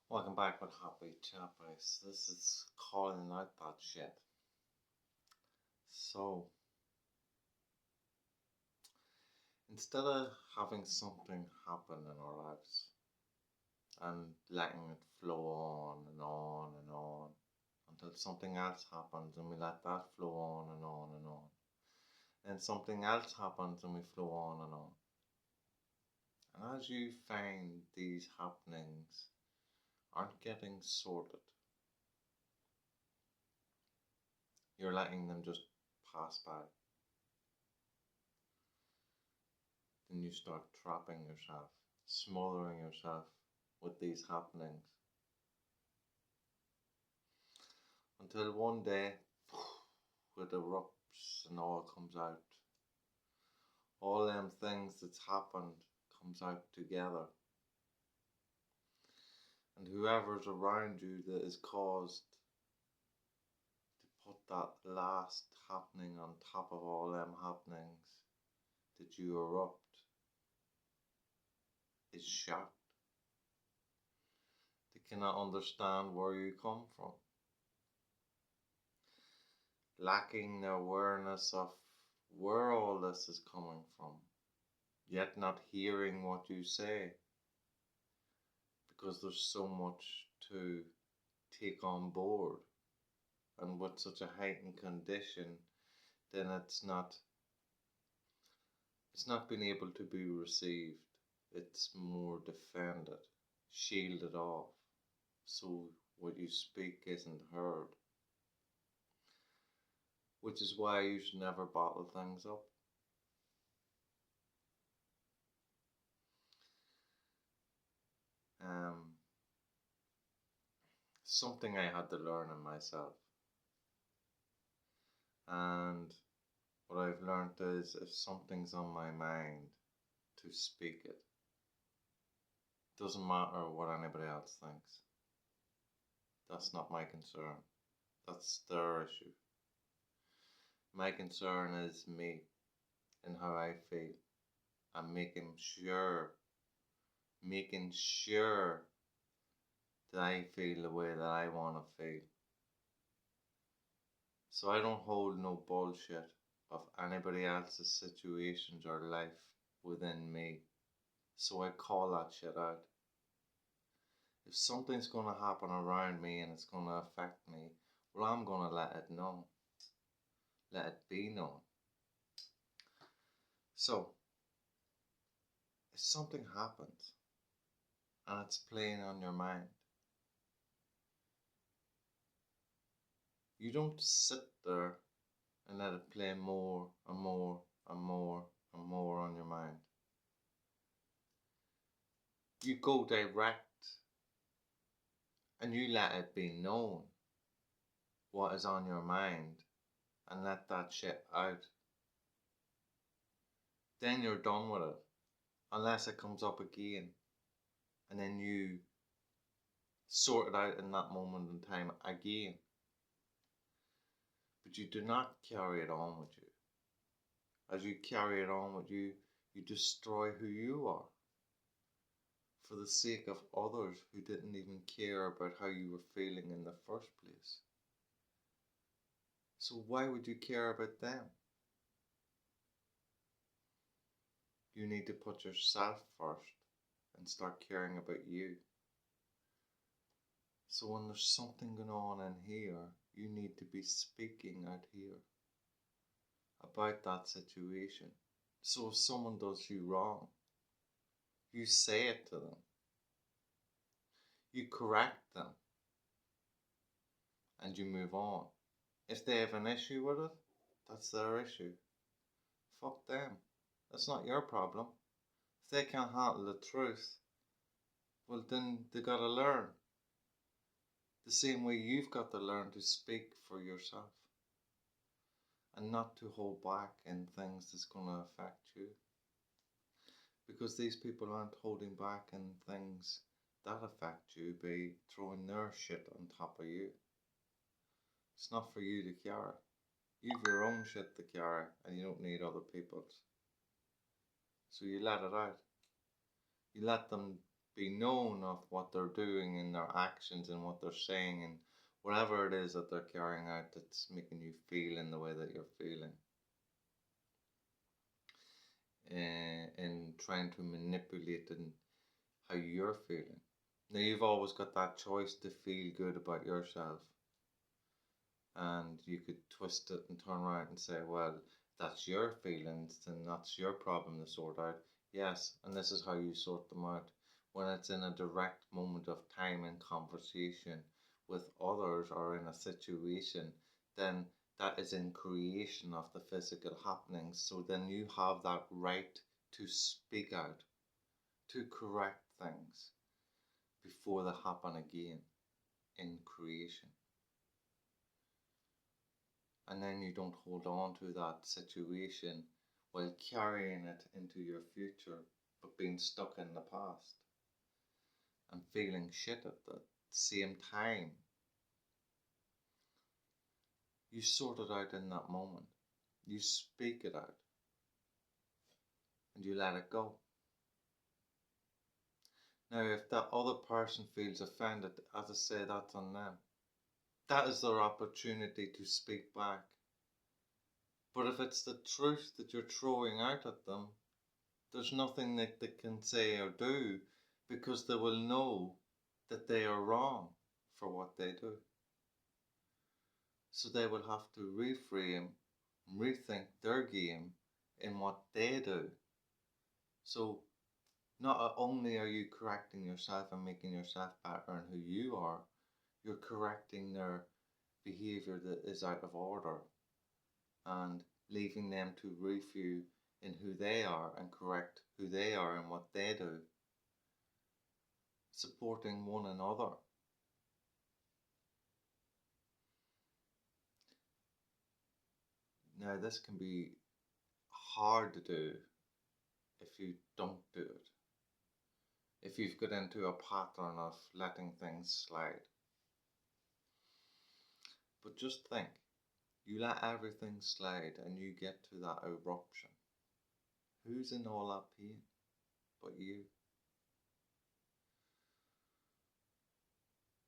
Welcome back with Happy Chappies. This is calling out that shit. So, instead of having something happen in our lives and letting it flow on and on and on until something else happens and we let that flow on and on and on, and something else happens and we flow on and on. And as you find these happenings aren't getting sorted, you're letting them just pass by. Then you start trapping yourself, smothering yourself with these happenings. Until one day, it erupts and all comes out. All them things that's happened comes out together. And whoever's around you that is caused to put that last happening on top of all them happenings that you erupt is shocked. They cannot understand where you come from. Lacking the awareness of where all this is coming from, yet not hearing what you say, because there's so much to take on board, and with such a heightened condition, then it's not being able to be received. It's more defended, shielded off, so what you speak isn't heard. Which is why you should never bottle things up. Something I had to learn in myself. And what I've learned is if something's on my mind, to speak it. Doesn't matter what anybody else thinks. That's not my concern. That's their issue. My concern is me and how I feel. I'm making sure that I feel the way that I want to feel. So I don't hold no bullshit of anybody else's situations or life within me. So I call that shit out. If something's going to happen around me and it's going to affect me, well, I'm going to let it know. Let it be known. So, if something happens and it's playing on your mind, you don't sit there and let it play more and more and more and more on your mind. You go direct and you let it be known what is on your mind and let that shit out. Then you're done with it, unless it comes up again, and then you sort it out in that moment in time again. But you do not carry it on with you. As you carry it on with you, you destroy who you are for the sake of others who didn't even care about how you were feeling in the first place. So why would you care about them? You need to put yourself first and start caring about you. So when there's something going on in here, you need to be speaking out here about that situation. So if someone does you wrong, you say it to them. You correct them. And you move on. If they have an issue with it, that's their issue. Fuck them. That's not your problem. If they can't handle the truth, well then they gotta learn. The same way you've got to learn to speak for yourself. And not to hold back in things that's going to affect you. Because these people aren't holding back in things that affect you by throwing their shit on top of you. It's not for you to carry. You've your own shit to carry and you don't need other people's. So you let it out. You let them be known of what they're doing in their actions and what they're saying and whatever it is that they're carrying out that's making you feel in the way that you're feeling. In trying to manipulate and how you're feeling. Now you've always got that choice to feel good about yourself. And you could twist it and turn around and say, well, that's your feelings and that's your problem to sort out. Yes, and this is how you sort them out. When it's in a direct moment of time and conversation with others or in a situation, then that is in creation of the physical happenings. So then you have that right to speak out, to correct things before they happen again in creation. And then you don't hold on to that situation while carrying it into your future, but being stuck in the past and feeling shit at the same time. You sort it out in that moment. You speak it out. And you let it go. Now, if that other person feels offended, as I say, that's on them. That is their opportunity to speak back. But if it's the truth that you're throwing out at them, there's nothing that they can say or do because they will know that they are wrong for what they do. So they will have to reframe, rethink their game in what they do. So not only are you correcting yourself and making yourself better in who you are, you're correcting their behavior that is out of order and leaving them to review in who they are and correct who they are and what they do. Supporting one another. Now, this can be hard to do if you don't do it. If you've got into a pattern of letting things slide. But just think, you let everything slide and you get to that eruption. Who's in all that pain but you?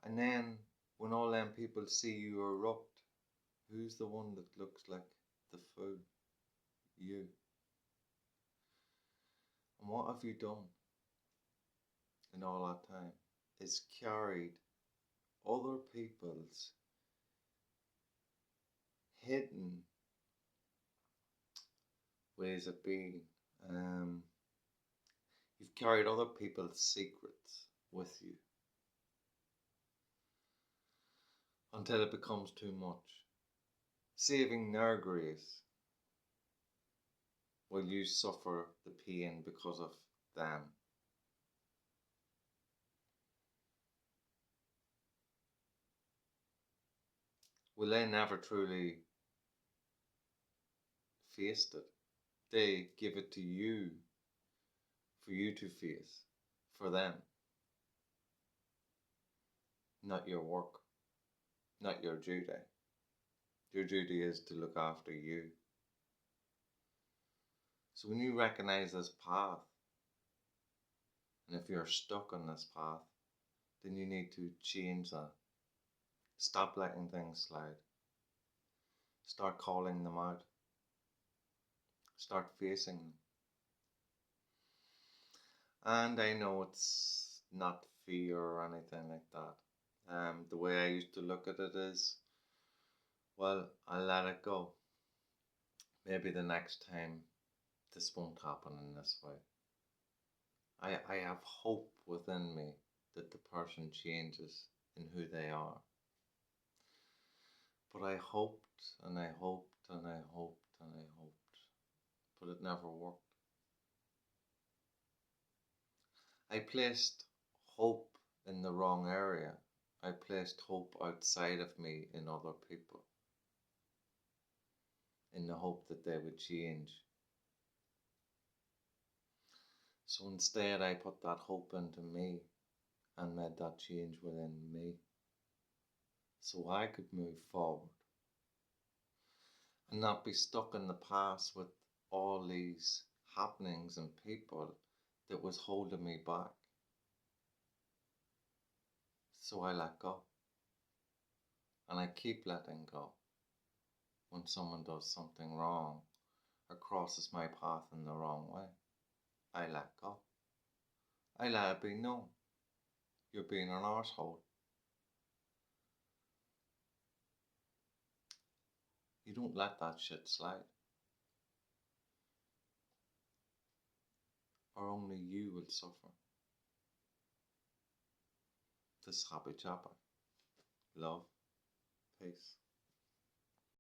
And then when all them people see you erupt, who's the one that looks like the fool? You. And what have you done in all that time is carried other people's hidden ways of being. You've carried other people's secrets with you until it becomes too much, saving their grace while you suffer the pain because of them. Well, they never truly faced it. They give it to you for you to face, for them. Not your work, not your duty. Your duty is to look after you. So when you recognize this path, and if you're stuck on this path, then you need to change that. Stop letting things slide. Start calling them out. Start facing them. And I know it's not fear or anything like that. The way I used to look at it is, well, I'll let it go. Maybe the next time this won't happen in this way. I have hope within me that the person changes in who they are. But I hoped and I hoped and I hoped and I hoped, but it never worked. I placed hope in the wrong area. I placed hope outside of me in other people, in the hope that they would change. So instead I put that hope into me and made that change within me so I could move forward and not be stuck in the past with all these happenings and people that was holding me back. So I let go. And I keep letting go. When someone does something wrong or crosses my path in the wrong way, I let go. I let it be known. You're being an arsehole. You don't let that shit slide. Or only you will suffer. This Happy Chopper. Love. Peace.